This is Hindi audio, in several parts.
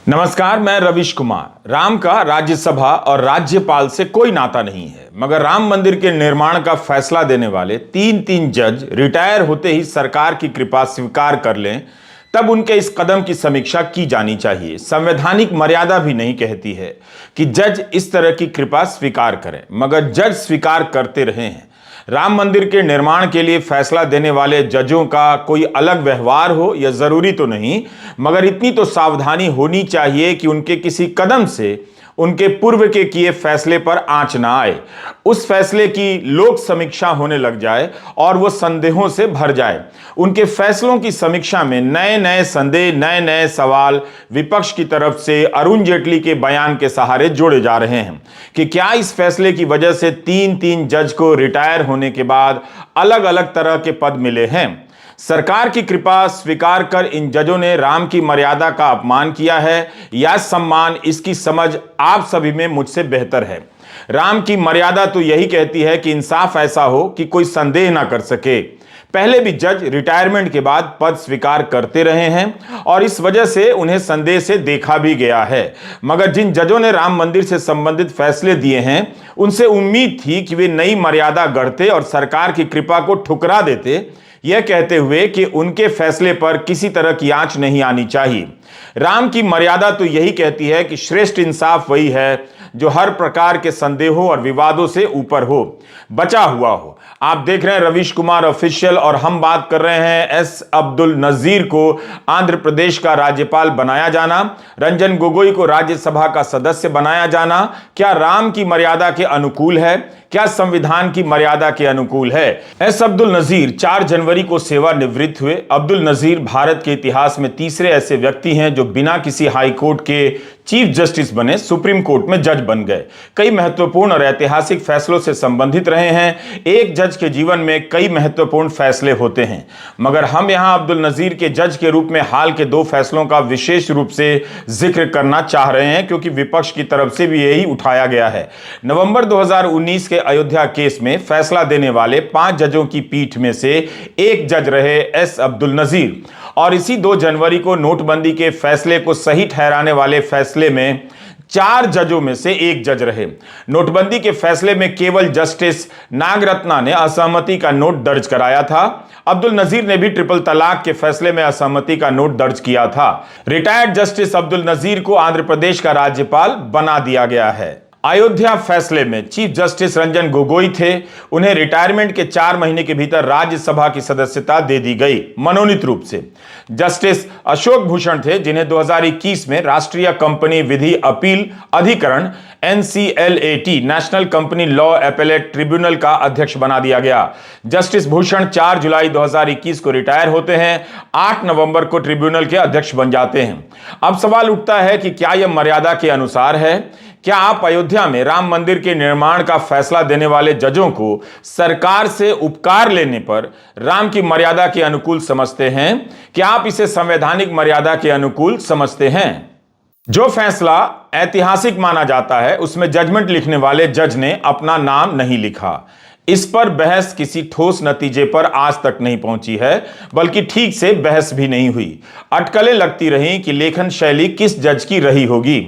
नमस्कार, मैं रविश कुमार। राम का राज्यसभा और राज्यपाल से कोई नाता नहीं है, मगर राम मंदिर के निर्माण का फैसला देने वाले तीन जज रिटायर होते ही सरकार की कृपा स्वीकार कर लें, तब उनके इस कदम की समीक्षा की जानी चाहिए। संवैधानिक मर्यादा भी नहीं कहती है कि जज इस तरह की कृपा स्वीकार करें, मगर जज स्वीकार करते रहे हैं। राम मंदिर के निर्माण के लिए फैसला देने वाले जजों का कोई अलग व्यवहार हो यह जरूरी तो नहीं, मगर इतनी तो सावधानी होनी चाहिए कि उनके किसी कदम से उनके पूर्व के किए फैसले पर आंच ना आए, उस फैसले की लोक समीक्षा होने लग जाए और वो संदेहों से भर जाए। उनके फैसलों की समीक्षा में नए नए संदेह, नए नए सवाल विपक्ष की तरफ से अरुण जेटली के बयान के सहारे जोड़े जा रहे हैं कि क्या इस फैसले की वजह से तीन जज को रिटायर होने के बाद अलग अलग तरह के पद मिले हैं। सरकार की कृपा स्वीकार कर इन जजों ने राम की मर्यादा का अपमान किया है या सम्मान, इसकी समझ आप सभी में मुझसे बेहतर है। राम की मर्यादा तो यही कहती है कि इंसाफ ऐसा हो कि कोई संदेह ना कर सके। पहले भी जज रिटायरमेंट के बाद पद स्वीकार करते रहे हैं और इस वजह से उन्हें संदेह से देखा भी गया है, मगर जिन जजों ने राम मंदिर से संबंधित फैसले दिए हैं उनसे उम्मीद थी कि वे नई मर्यादा गढ़ते और सरकार की कृपा को ठुकरा देते, यह कहते हुए कि उनके फैसले पर किसी तरह की आंच नहीं आनी चाहिए। राम की मर्यादा तो यही कहती है कि श्रेष्ठ इंसाफ वही है जो हर प्रकार के संदेहों और विवादों से ऊपर हो, बचा हुआ हो। आप देख रहे हैं रविश कुमार ऑफिशियल और हम बात कर रहे हैं एस अब्दुल नजीर को आंध्र प्रदेश का राज्यपाल बनाया जाना, रंजन गोगोई को राज्यसभा का सदस्य बनाया जाना क्या राम की मर्यादा के अनुकूल है, क्या संविधान की मर्यादा के अनुकूल है। एस अब्दुल नजीर 4 जनवरी को सेवानिवृत्त हुए। अब्दुल नजीर भारत के इतिहास में तीसरे ऐसे व्यक्ति हैं जो बिना किसी हाई कोर्ट के चीफ जस्टिस बने सुप्रीम कोर्ट में जज बन गए। कई महत्वपूर्ण और ऐतिहासिक फैसलों से संबंधित रहे हैं। एक जज के जीवन में कई महत्वपूर्ण फैसले होते हैं, मगर हम यहां अब्दुल नजीर के जज के रूप में हाल के 2 फैसलों का विशेष रूप से जिक्र करना चाह रहे हैं, क्योंकि विपक्ष की तरफ से भी यही उठाया गया है। नवंबर 2019 के अयोध्या केस में फैसला देने वाले 5 जजों की पीठ में से एक जज रहे एस अब्दुल नजीर, और इसी 2 जनवरी को नोटबंदी के फैसले को सही ठहराने वाले फैसले में 4 जजों में से एक जज रहे। नोटबंदी के फैसले में केवल जस्टिस नागरत्ना ने असहमति का नोट दर्ज कराया था। अब्दुल नजीर ने भी ट्रिपल तलाक के फैसले में असहमति का नोट दर्ज किया था। रिटायर्ड जस्टिस अब्दुल नजीर को आंध्र प्रदेश का राज्यपाल बना दिया गया है। अयोध्या फैसले में चीफ जस्टिस रंजन गोगोई थे, उन्हें रिटायरमेंट के 4 महीने के भीतर राज्यसभा की सदस्यता दे दी गई मनोनीत रूप से। जस्टिस अशोक भूषण थे, जिन्हें 2021 में राष्ट्रीय कंपनी विधि अपील अधिकरण NCLAT national company law appellate tribunal का अध्यक्ष बना दिया गया। जस्टिस भूषण 4 जुलाई 2021 को रिटायर होते हैं, 8 नवंबर को ट्रिब्यूनल के अध्यक्ष बन जाते हैं। अब सवाल उठता है कि क्या यह मर्यादा के अनुसार है? क्या आप अयोध्या में राम मंदिर के निर्माण का फैसला देने वाले जजों को सरकार से उपकार लेने पर राम की मर्यादा के अनुकूल समझते हैं? क्या आप इसे संवैधानिक मर्यादा के अनुकूल समझते हैं? जो फैसला ऐतिहासिक माना जाता है उसमें जजमेंट लिखने वाले जज ने अपना नाम नहीं लिखा। इस पर बहस किसी ठोस नतीजे पर आज तक नहीं पहुंची है, बल्कि ठीक से बहस भी नहीं हुई। अटकलें लगती रहीं कि लेखन शैली किस जज की रही होगी।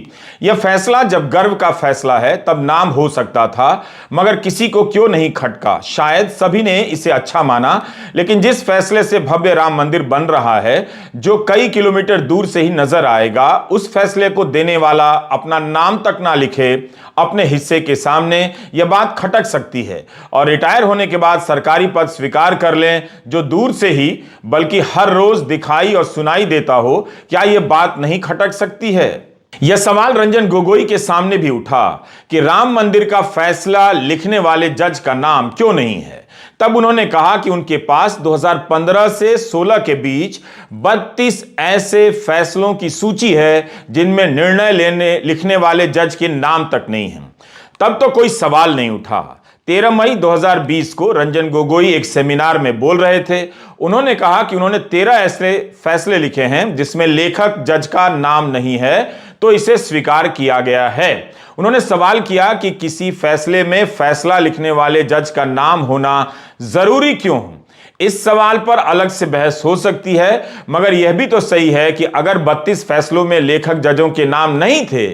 यह फैसला जब गर्व का फैसला है तब नाम हो सकता था, मगर किसी को क्यों नहीं खटका। शायद सभी ने इसे अच्छा माना, लेकिन जिस फैसले से भव्य राम मंदिर बन रहा है, जो कई किलोमीटर दूर से ही नजर आएगा, उस फैसले को देने वाला अपना नाम तक ना लिखे अपने हिस्से के सामने, यह बात खटक सकती है। और रिटायर होने के बाद सरकारी पद स्वीकार कर लें जो दूर से ही बल्कि हर रोज दिखाई और सुनाई देता हो, क्या यह बात नहीं खटक सकती है? यह सवाल रंजन गोगोई के सामने भी उठा कि राम मंदिर का फैसला लिखने वाले जज का नाम क्यों नहीं है। तब उन्होंने कहा कि उनके पास 2015 से 16 के बीच 32 ऐसे फैसलों की सूची है जिनमें निर्णय लिखने वाले जज के नाम तक नहीं है। तब तो कोई सवाल नहीं उठा। 13 मई 2020 को रंजन गोगोई एक सेमिनार में बोल रहे थे। उन्होंने कहा कि उन्होंने 13 ऐसे फैसले लिखे हैं जिसमें लेखक जज का नाम नहीं है, तो इसे स्वीकार किया गया है। उन्होंने सवाल किया कि किसी फैसले में फैसला लिखने वाले जज का नाम होना जरूरी क्यों हो। इस सवाल पर अलग से बहस हो सकती है, मगर यह भी तो सही है कि अगर 32 फैसलों में लेखक जजों के नाम नहीं थे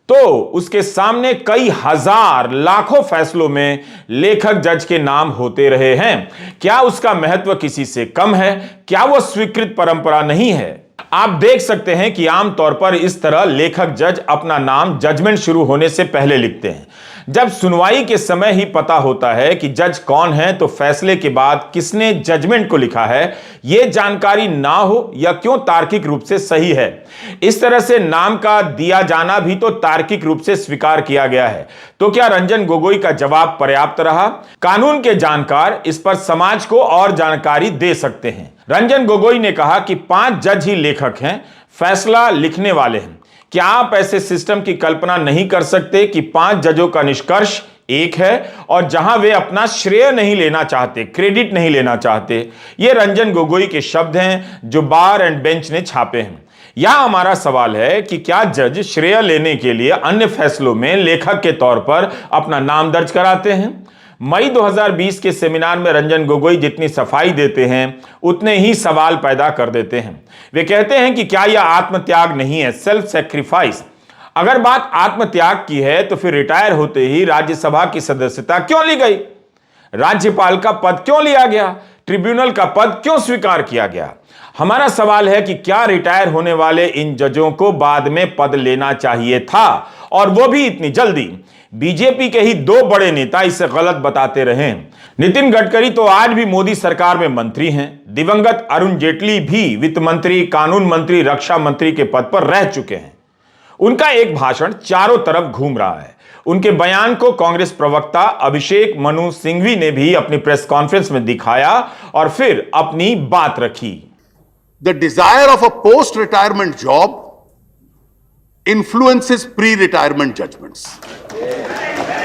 तो उसके सामने कई हजार लाखों फैसलों में लेखक जज के नाम होते रहे हैं। क्या उसका महत्व किसी से कम है? क्या वह स्वीकृत परंपरा नहीं है? आप देख सकते हैं कि आमतौर पर इस तरह लेखक जज अपना नाम जजमेंट शुरू होने से पहले लिखते हैं। जब सुनवाई के समय ही पता होता है कि जज कौन है, तो फैसले के बाद किसने जजमेंट को लिखा है, यह जानकारी ना हो या क्यों तार्किक रूप से सही है। इस तरह से नाम का दिया जाना भी तो तार्किक रूप से स्वीकार किया गया है। तो क्या रंजन गोगोई का जवाब पर्याप्त रहा? कानून के जानकार इस पर समाज को और जानकारी दे सकते हैं। रंजन गोगोई ने कहा कि 5 जज ही लेखक हैं, फैसला लिखने वाले हैं। क्या आप ऐसे सिस्टम की कल्पना नहीं कर सकते कि 5 जजों का निष्कर्ष एक है और जहां वे अपना श्रेय नहीं लेना चाहते, क्रेडिट नहीं लेना चाहते? ये रंजन गोगोई के शब्द हैं जो बार एंड बेंच ने छापे हैं। यहां हमारा सवाल है कि क्या जज श्रेय लेने के लिए अन्य फैसलों में लेखक के तौर पर अपना नाम दर्ज कराते हैं? मई 2020 के सेमिनार में रंजन गोगोई जितनी सफाई देते हैं उतने ही सवाल पैदा कर देते हैं। वे कहते हैं कि क्या यह आत्मत्याग नहीं है, सेल्फ सैक्रिफाइस? अगर बात आत्मत्याग की है तो फिर रिटायर होते ही राज्यसभा की सदस्यता क्यों ली गई? राज्यपाल का पद क्यों लिया गया? ट्रिब्यूनल का पद क्यों स्वीकार किया गया? हमारा सवाल है कि क्या रिटायर होने वाले इन जजों को बाद में पद लेना चाहिए था, और वो भी इतनी जल्दी? बीजेपी के ही 2 बड़े नेता इसे गलत बताते रहे। नितिन गडकरी तो आज भी मोदी सरकार में मंत्री हैं। दिवंगत अरुण जेटली भी वित्त मंत्री, कानून मंत्री, रक्षा मंत्री के पद पर रह चुके हैं। उनका एक भाषण चारों तरफ घूम रहा है। उनके बयान को कांग्रेस प्रवक्ता अभिषेक मनु सिंघवी ने भी अपनी प्रेस कॉन्फ्रेंस में दिखाया और फिर अपनी बात रखी। The desire of a post retirement job influences pre-retirement judgments.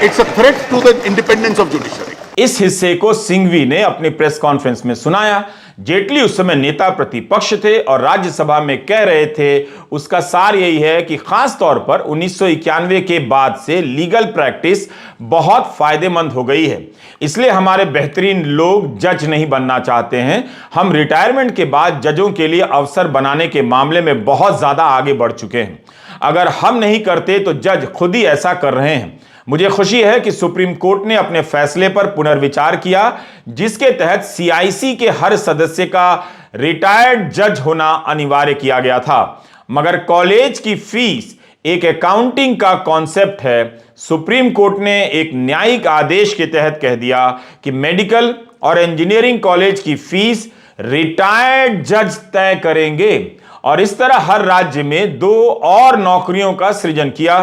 It's a threat to the independence of judiciary. इस हिस्से को सिंघवी ने अपनी प्रेस कॉन्फ्रेंस में सुनाया। जेटली उस समय नेता प्रतिपक्ष थे और राज्यसभा में कह रहे थे। उसका सार यही है कि खास तौर पर 1991 के बाद से लीगल प्रैक्टिस बहुत फायदेमंद हो गई है, इसलिए हमारे बेहतरीन लोग जज नहीं बनना चाहते हैं। हम रिटायरमेंट के बाद जजों के लिए अवसर बनाने के मामले में बहुत ज्यादा आगे बढ़ चुके हैं। अगर हम नहीं करते तो जज खुद ही ऐसा कर रहे हैं। मुझे खुशी है कि सुप्रीम कोर्ट ने अपने फैसले पर पुनर्विचार किया, जिसके तहत सीआईसी के हर सदस्य का रिटायर्ड जज होना अनिवार्य किया गया था। मगर कॉलेज की फीस एक अकाउंटिंग का कॉन्सेप्ट है। सुप्रीम कोर्ट ने एक न्यायिक आदेश के तहत कह दिया कि मेडिकल और इंजीनियरिंग कॉलेज की फीस रिटायर्ड जज तय करेंगे, और इस तरह हर राज्य में 2 और नौकरियों का सृजन किया।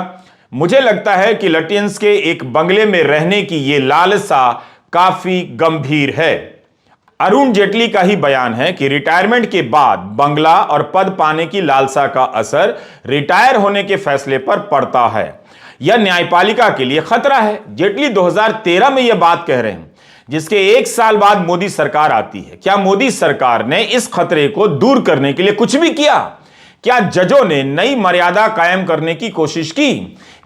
मुझे लगता है कि लटियंस के एक बंगले में रहने की यह लालसा काफी गंभीर है। अरुण जेटली का ही बयान है कि रिटायरमेंट के बाद बंगला और पद पाने की लालसा का असर रिटायर होने के फैसले पर पड़ता है। यह न्यायपालिका के लिए खतरा है। जेटली 2013 में यह बात कह रहे हैं, जिसके 1 साल बाद मोदी सरकार आती है। क्या मोदी सरकार ने इस खतरे को दूर करने के लिए कुछ भी किया? क्या जजों ने नई मर्यादा कायम करने की कोशिश की?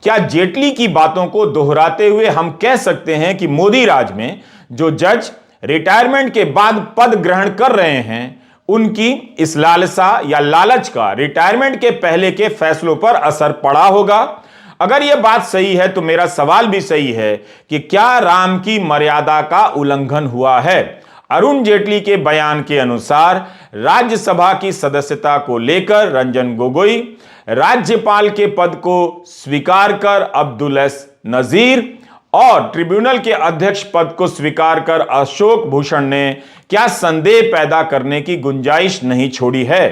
क्या जेटली की बातों को दोहराते हुए हम कह सकते हैं कि मोदी राज में जो जज रिटायरमेंट के बाद पद ग्रहण कर रहे हैं, उनकी इस लालसा या लालच का रिटायरमेंट के पहले के फैसलों पर असर पड़ा होगा? अगर यह बात सही है तो मेरा सवाल भी सही है कि क्या राम की मर्यादा का उल्लंघन हुआ है? अरुण जेटली के बयान के अनुसार राज्यसभा की सदस्यता को लेकर रंजन गोगोई, राज्यपाल के पद को स्वीकार कर अब्दुल एस नजीर और ट्रिब्यूनल के अध्यक्ष पद को स्वीकार कर अशोक भूषण ने क्या संदेह पैदा करने की गुंजाइश नहीं छोड़ी है।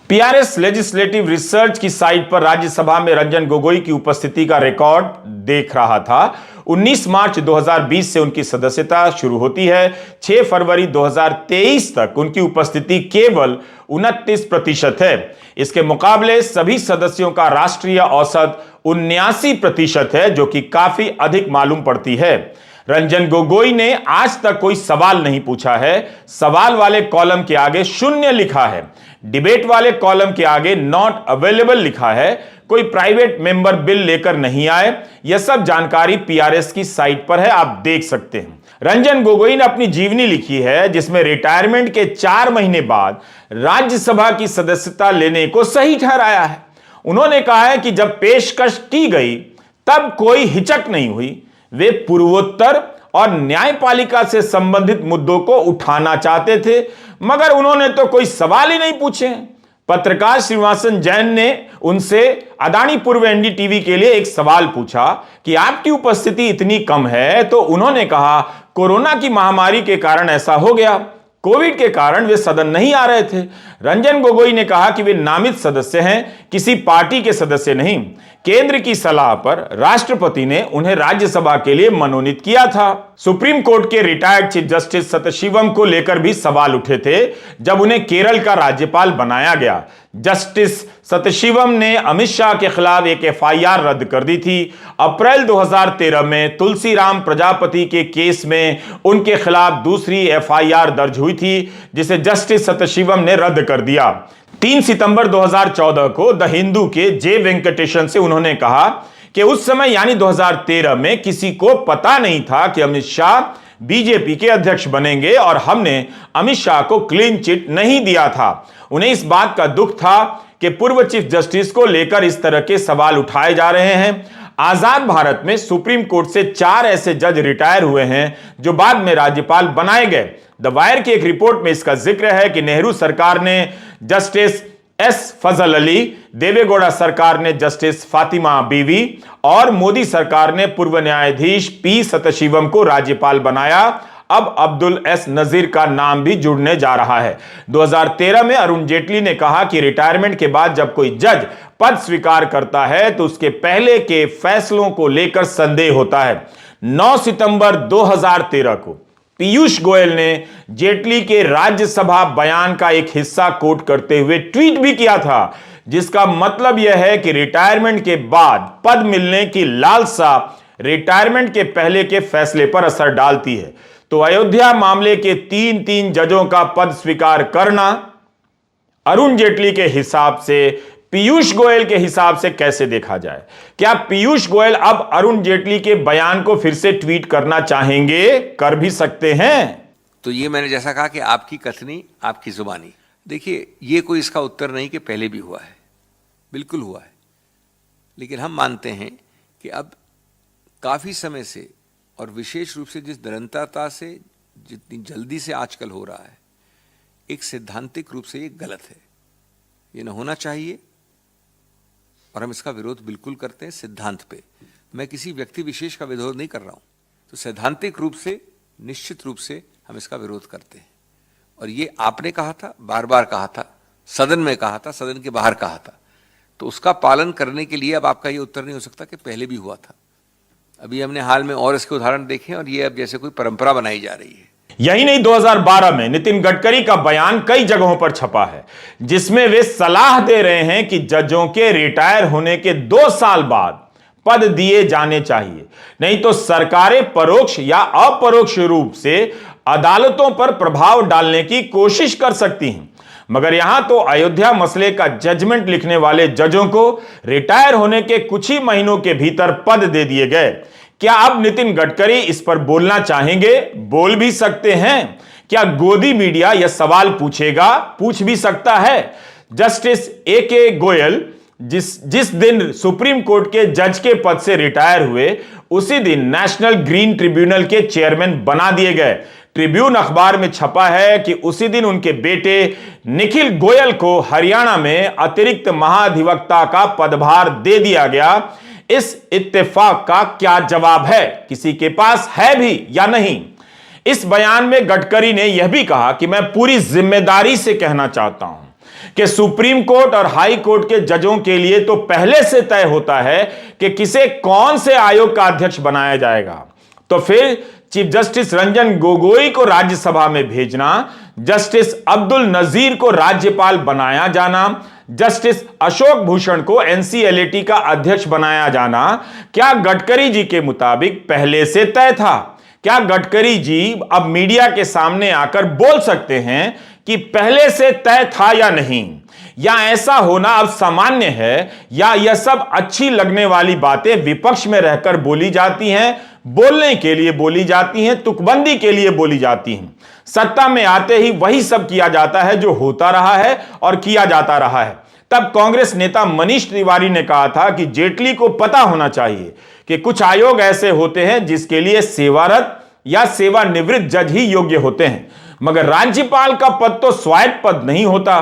पीआरएस लेजिस्लेटिव रिसर्च की साइट पर राज्यसभा में रंजन गोगोई की उपस्थिति का रिकॉर्ड देख रहा था। 19 मार्च 2020 से उनकी सदस्यता शुरू होती है। 6 फरवरी 2023 तक उनकी उपस्थिति केवल 29% है। इसके मुकाबले सभी सदस्यों का राष्ट्रीय औसत 79% है, जो कि काफी अधिक मालूम पड़ती है। रंजन गोगोई ने आज तक कोई सवाल नहीं पूछा है। सवाल वाले कॉलम के आगे 0 लिखा है। डिबेट वाले कॉलम के आगे नॉट अवेलेबल लिखा है। कोई प्राइवेट मेंबर बिल लेकर नहीं आए। यह सब जानकारी पीआरएस की साइट पर है, आप देख सकते हैं। रंजन गोगोई ने अपनी जीवनी लिखी है जिसमें रिटायरमेंट के 4 महीने बाद राज्यसभा की सदस्यता लेने को सही ठहराया है। उन्होंने कहा है कि जब पेशकश की गई तब कोई हिचक नहीं हुई। वे पूर्वोत्तर और न्यायपालिका से संबंधित मुद्दों को उठाना चाहते थे, मगर उन्होंने तो कोई सवाल ही नहीं पूछे। पत्रकार श्रीनिवासन जैन ने उनसे अदानी पूर्व एनडीटीवी के लिए एक सवाल पूछा कि आपकी उपस्थिति इतनी कम है, तो उन्होंने कहा कोरोना की महामारी के कारण ऐसा हो गया, कोविड के कारण वे सदन नहीं आ रहे थे। रंजन गोगोई ने कहा कि वे नामित सदस्य हैं, किसी पार्टी के सदस्य नहीं। केंद्र की सलाह पर राष्ट्रपति ने उन्हें राज्यसभा के लिए मनोनीत किया था। सुप्रीम कोर्ट के रिटायर्ड चीफ जस्टिस सतशिवम को लेकर भी सवाल उठे थे जब उन्हें केरल का राज्यपाल बनाया गया। जस्टिस सतशिवम ने अमित शाह के खिलाफ एक एफआईआर रद्द कर दी थी। अप्रैल 2013 में तुलसीराम प्रजापति के केस में उनके खिलाफ दूसरी एफआईआर दर्ज हुई थी, जिसे जस्टिस सतशिवम ने रद्द कर दिया। 3 सितंबर 2014 को द हिंदू के जे वेंकटेशन से उन्होंने कहा कि उस समय यानी 2013 में किसी को पता नहीं था कि अमित शाह बीजेपी के अध्यक्ष बनेंगे और हमने अमित शाह को क्लीन चिट नहीं दिया था। उन्हें इस बात का दुख था कि पूर्व चीफ जस्टिस को लेकर इस तरह के सवाल उठाए जा रहे हैं। आजाद भारत में सुप्रीम कोर्ट से 4 ऐसे जज रिटायर हुए हैं जो बाद में राज्यपाल बनाए गए। द वायर की एक रिपोर्ट में इसका जिक्र है कि नेहरू सरकार ने जस्टिस एस फजल अली, देवेगौड़ा सरकार ने जस्टिस फातिमा बीवी और मोदी सरकार ने पूर्व न्यायाधीश पी सतशिवम को राज्यपाल बनाया। अब अब्दुल एस नजीर का नाम भी जुड़ने जा रहा है। 2013 में अरुण जेटली ने कहा कि रिटायरमेंट के बाद जब कोई जज पद स्वीकार करता है तो उसके पहले के फैसलों को लेकर संदेह होता है। 9 सितंबर 2013 को पीयूष गोयल ने जेटली के राज्यसभा बयान का एक हिस्सा कोट करते हुए ट्वीट भी किया था, जिसका मतलब यह है कि रिटायरमेंट के बाद पद मिलने की लालसा रिटायरमेंट के पहले के फैसले पर असर डालती है। तो अयोध्या मामले के 3 जजों का पद स्वीकार करना अरुण जेटली के हिसाब से पीयूष गोयल के हिसाब से कैसे देखा जाए? क्या पीयूष गोयल अब अरुण जेटली के बयान को फिर से ट्वीट करना चाहेंगे? कर भी सकते हैं। तो ये मैंने जैसा कहा कि आपकी कथनी आपकी जुबानी। देखिए, ये कोई इसका उत्तर नहीं कि पहले भी हुआ है, बिल्कुल हुआ है, लेकिन हम मानते हैं कि अब काफ़ी समय से और विशेष रूप से जिस निरंतरता से जितनी जल्दी से आजकल हो रहा है, एक सैद्धांतिक रूप से ये गलत है, ये न होना चाहिए और हम इसका विरोध बिल्कुल करते हैं सिद्धांत पे। मैं किसी व्यक्ति विशेष का विरोध नहीं कर रहा हूँ, तो सैद्धांतिक रूप से निश्चित रूप से हम इसका विरोध करते हैं। और ये आपने कहा था, बार बार कहा था, सदन में कहा था, सदन के बाहर कहा था, तो उसका पालन करने के लिए अब आपका ये उत्तर नहीं हो सकता कि पहले भी हुआ था। अभी हमने हाल में और इसके उदाहरण देखे और ये अब जैसे कोई परंपरा बनाई जा रही है। यही नहीं, 2012 में नितिन गडकरी का बयान कई जगहों पर छपा है जिसमें वे सलाह दे रहे हैं कि जजों के रिटायर होने के 2 साल बाद पद दिए जाने चाहिए, नहीं तो सरकारें परोक्ष या अपरोक्ष रूप से अदालतों पर प्रभाव डालने की कोशिश कर सकती हैं। मगर यहां तो अयोध्या मसले का जजमेंट लिखने वाले जजों को रिटायर होने के कुछ ही महीनों के भीतर पद दे दिए गए। क्या अब नितिन गडकरी इस पर बोलना चाहेंगे? बोल भी सकते हैं। क्या गोदी मीडिया यह सवाल पूछेगा? पूछ भी सकता है। Justice A K. गोयल जिस दिन सुप्रीम कोर्ट के जज के पद से रिटायर हुए, उसी दिन नेशनल ग्रीन ट्रिब्यूनल के चेयरमैन बना दिए गए। ट्रिब्यून अखबार में छपा है कि उसी दिन उनके बेटे निखिल गोयल को हरियाणा में अतिरिक्त महाधिवक्ता का पदभार दे दिया गया। इस इत्तेफाक का क्या जवाब है? किसी के पास है भी या नहीं? इस बयान में गडकरी ने यह भी कहा कि मैं पूरी जिम्मेदारी से कहना चाहता हूं कि सुप्रीम कोर्ट और हाई कोर्ट के जजों के लिए तो पहले से तय होता है कि किसे कौन से आयोग का अध्यक्ष बनाया जाएगा। तो फिर चीफ जस्टिस रंजन गोगोई को राज्यसभा में भेजना, जस्टिस अब्दुल नजीर को राज्यपाल बनाया जाना, जस्टिस अशोक भूषण को एनसीएलटी का अध्यक्ष बनाया जाना, क्या गडकरी जी के मुताबिक पहले से तय था? क्या गडकरी जी अब मीडिया के सामने आकर बोल सकते हैं कि पहले से तय था या नहीं, या ऐसा होना अब सामान्य है, या यह सब अच्छी लगने वाली बातें विपक्ष में रहकर बोली जाती हैं, बोलने के लिए बोली जाती हैं, तुकबंदी के लिए बोली जाती हैं। सत्ता में आते ही वही सब किया जाता है जो होता रहा है और किया जाता रहा है। तब कांग्रेस नेता मनीष तिवारी ने कहा था कि जेटली को पता होना चाहिए कि कुछ आयोग ऐसे होते हैं जिसके लिए सेवारत या सेवानिवृत्त जज ही योग्य होते हैं, मगर राज्यपाल का पद तो स्वायत्त पद नहीं होता।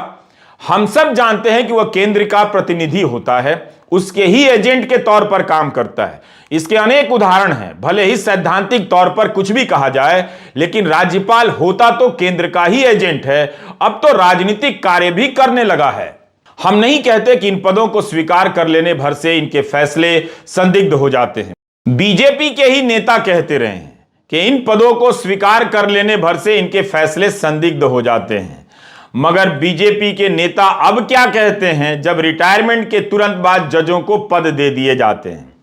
हम सब जानते हैं कि वह केंद्र का प्रतिनिधि होता है, उसके ही एजेंट के तौर पर काम करता है। इसके अनेक उदाहरण हैं। भले ही सैद्धांतिक तौर पर कुछ भी कहा जाए, लेकिन राज्यपाल होता तो केंद्र का ही एजेंट है, अब तो राजनीतिक कार्य भी करने लगा है। हम नहीं कहते कि इन पदों को स्वीकार कर लेने भर से इनके फैसले संदिग्ध हो जाते हैं। बीजेपी के ही नेता कहते रहे हैं कि इन पदों को स्वीकार कर लेने भर से इनके फैसले संदिग्ध हो जाते हैं, मगर बीजेपी के नेता अब क्या कहते हैं जब रिटायरमेंट के तुरंत बाद जजों को पद दे दिए जाते हैं।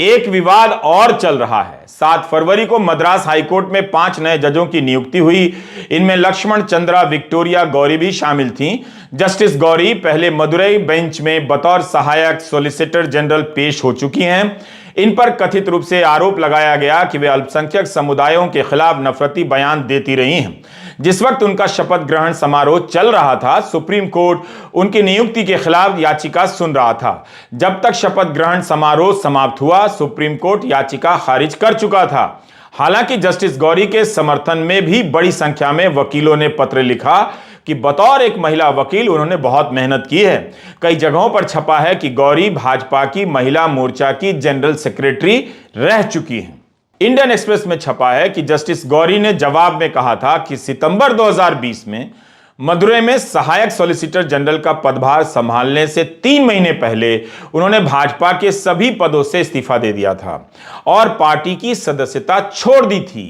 एक विवाद और चल रहा है। 7 फरवरी को मद्रास हाईकोर्ट में 5 नए जजों की नियुक्ति हुई। इनमें लक्ष्मण चंद्रा विक्टोरिया गौरी भी शामिल थीं। जस्टिस गौरी पहले मदुरई बेंच में बतौर सहायक सॉलिसिटर जनरल पेश हो चुकी हैं। इन पर कथित रूप से आरोप लगाया गया कि वे अल्पसंख्यक समुदायों के खिलाफ नफरती बयान देती रही हैं। जिस वक्त उनका शपथ ग्रहण समारोह चल रहा था, सुप्रीम कोर्ट उनकी नियुक्ति के खिलाफ याचिका सुन रहा था। जब तक शपथ ग्रहण समारोह समाप्त हुआ, सुप्रीम कोर्ट याचिका खारिज कर चुका था। हालांकि जस्टिस गौरी के समर्थन में भी बड़ी संख्या में वकीलों ने पत्र लिखा कि बतौर एक महिला वकील उन्होंने बहुत मेहनत की है। कई जगहों पर छपा है कि गौरी भाजपा की महिला मोर्चा की जनरल सेक्रेटरी रह चुकी हैं। इंडियन एक्सप्रेस में छपा है कि जस्टिस गौरी ने जवाब में कहा था कि सितंबर 2020 में मदुरई में सहायक सॉलिसिटर जनरल का पदभार संभालने से 3 महीने पहले उन्होंने भाजपा के सभी पदों से इस्तीफा दे दिया था और पार्टी की सदस्यता छोड़ दी थी।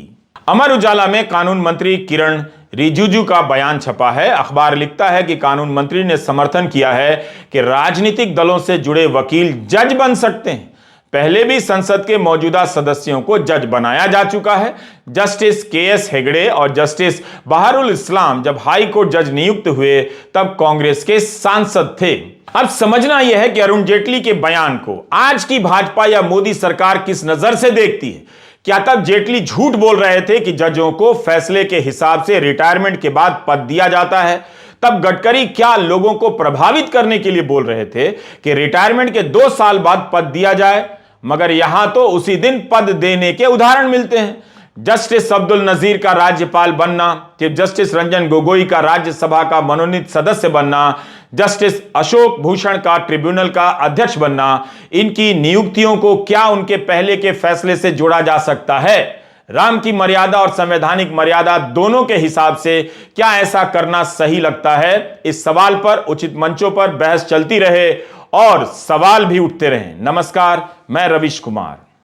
अमर उजाला में कानून मंत्री किरण रिजिजू का बयान छपा है। अखबार लिखता है कि कानून मंत्री ने समर्थन किया है कि राजनीतिक दलों से जुड़े वकील जज बन सकते हैं। पहले भी संसद के मौजूदा सदस्यों को जज बनाया जा चुका है। Justice KS. हेगड़े और जस्टिस बहारुल इस्लाम जब हाई कोर्ट जज नियुक्त हुए तब कांग्रेस के सांसद थे। अब समझना यह है कि अरुण जेटली के बयान को आज की भाजपा या मोदी सरकार किस नजर से देखती है। क्या तब जेटली झूठ बोल रहे थे कि जजों को फैसले के हिसाब से रिटायरमेंट के बाद पद दिया जाता है? तब गडकरी क्या लोगों को प्रभावित करने के लिए बोल रहे थे कि रिटायरमेंट के 2 साल बाद पद दिया जाए? मगर यहां तो उसी दिन पद देने के उदाहरण मिलते हैं। जस्टिस अब्दुल नजीर का राज्यपाल बनना, चीफ जस्टिस रंजन गोगोई का राज्यसभा का मनोनीत सदस्य बनना, जस्टिस अशोक भूषण का ट्रिब्यूनल का अध्यक्ष बनना, इनकी नियुक्तियों को क्या उनके पहले के फैसले से जोड़ा जा सकता है? राम की मर्यादा और संवैधानिक मर्यादा दोनों के हिसाब से क्या ऐसा करना सही लगता है? इस सवाल पर उचित मंचों पर बहस चलती रहे और सवाल भी उठते रहे। नमस्कार, मैं रविश कुमार।